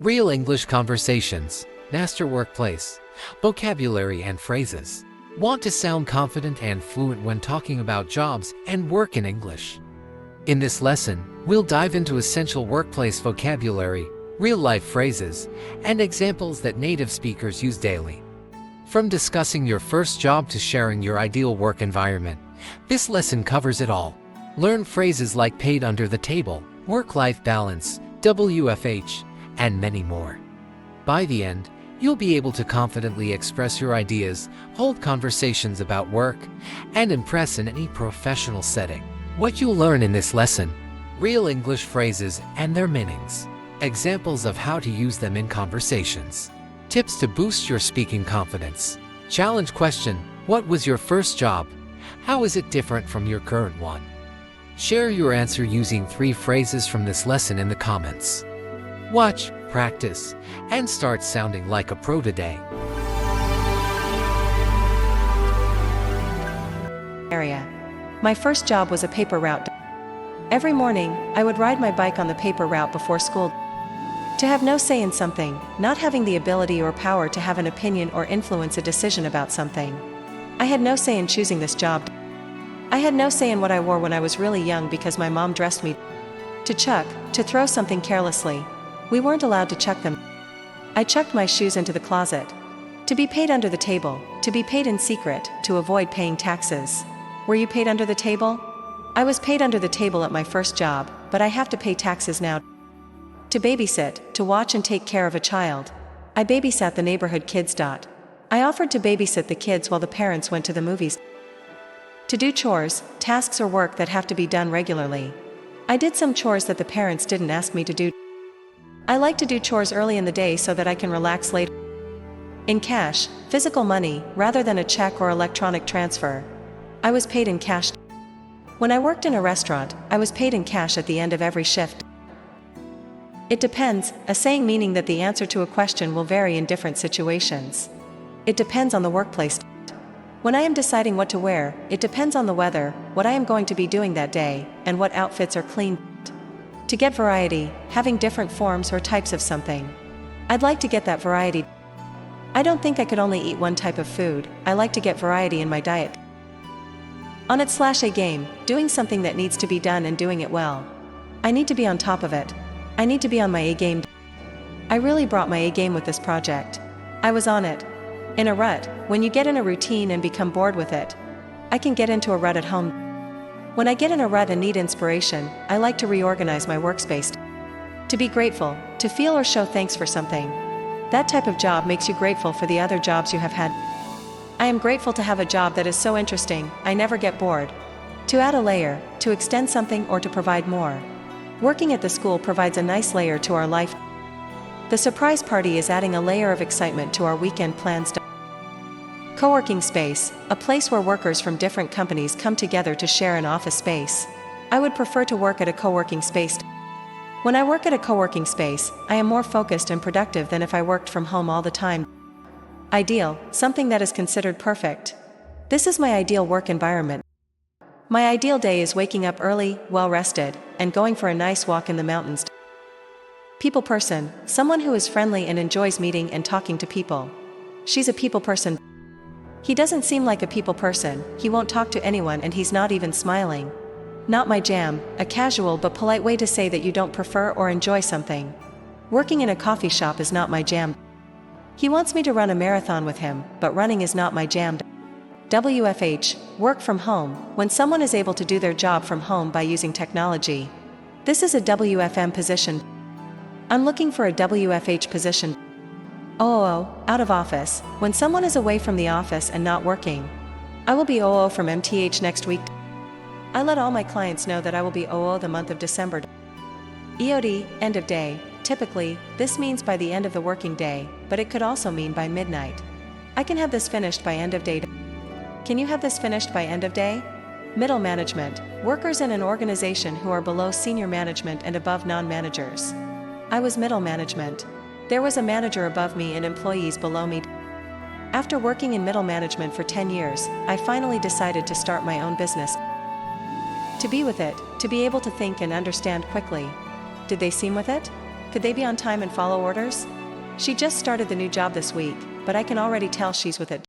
Real English conversations, master workplace, vocabulary and phrases. Want to sound confident and fluent when talking about jobs and work in English? In this lesson, we'll dive into essential workplace vocabulary, real-life phrases, and examples that native speakers use daily. From discussing your first job to sharing your ideal work environment, this lesson covers it all. Learn phrases like paid under the table, work-life balance, WFH, and many more. By the end, you'll be able to confidently express your ideas, hold conversations about work, and impress in any professional setting. What you'll learn in this lesson: real English phrases and their meanings, examples of how to use them in conversations, tips to boost your speaking confidence, challenge question: what was your first job? How is it different from your current one? Share your answer using 3 phrases from this lesson in the comments. Watch, practice, and start sounding like a pro today. Area. My first job was a paper route. Every morning, I would ride my bike on the paper route before school. To have no say in something, not having the ability or power to have an opinion or influence a decision about something. I had no say in choosing this job. I had no say in what I wore when I was really young because my mom dressed me to chuck, to throw something carelessly. We weren't allowed to chuck them. I chucked my shoes into the closet. To be paid under the table, to be paid in secret, to avoid paying taxes. Were you paid under the table? I was paid under the table at my first job, but I have to pay taxes now. To babysit, to watch and take care of a child. I babysat the neighborhood kids. I offered to babysit the kids while the parents went to the movies. To do chores, tasks or work that have to be done regularly. I did some chores that the parents didn't ask me to do. I like to do chores early in the day so that I can relax later. In cash, physical money, rather than a check or electronic transfer. I was paid in cash. When I worked in a restaurant, I was paid in cash at the end of every shift. It depends, a saying meaning that the answer to a question will vary in different situations. It depends on the workplace. When I am deciding what to wear, it depends on the weather, what I am going to be doing that day, and what outfits are clean. To get variety, having different forms or types of something. I'd like to get that variety. I don't think I could only eat one type of food. I like to get variety in my diet. On it/a game, doing something that needs to be done and doing it well. I need to be on top of it. I need to be on my A game. I really brought my A game with this project. I was on it. In a rut, when you get in a routine and become bored with it. I can get into a rut at home. When I get in a rut and need inspiration, I like to reorganize my workspace. To be grateful, to feel or show thanks for something. That type of job makes you grateful for the other jobs you have had. I am grateful to have a job that is so interesting, I never get bored. To add a layer, to extend something or to provide more. Working at the school provides a nice layer to our life. The surprise party is adding a layer of excitement to our weekend plans. Co-working space, a place where workers from different companies come together to share an office space. I would prefer to work at a co-working space. When I work at a co-working space, I am more focused and productive than if I worked from home all the time. Ideal, something that is considered perfect. This is my ideal work environment. My ideal day is waking up early, well-rested, and going for a nice walk in the mountains. People person, someone who is friendly and enjoys meeting and talking to people. She's a people person. He doesn't seem like a people person, he won't talk to anyone and he's not even smiling. Not my jam, a casual but polite way to say that you don't prefer or enjoy something. Working in a coffee shop is not my jam. He wants me to run a marathon with him, but running is not my jam. WFH, work from home, when someone is able to do their job from home by using technology. This is a WFM position. I'm looking for a WFH position. OO, out of office, when someone is away from the office and not working. I will be OO from MTH next week. I let all my clients know that I will be OO the month of December. EOD, end of day, typically, this means by the end of the working day, but it could also mean by midnight. I can have this finished by end of day. Can you have this finished by end of day? Middle management, workers in an organization who are below senior management and above non-managers. I was middle management. There was a manager above me and employees below me. After working in middle management for 10 years, I finally decided to start my own business. To be with it, to be able to think and understand quickly. Did they seem with it? Could they be on time and follow orders? She just started the new job this week, but I can already tell she's with it.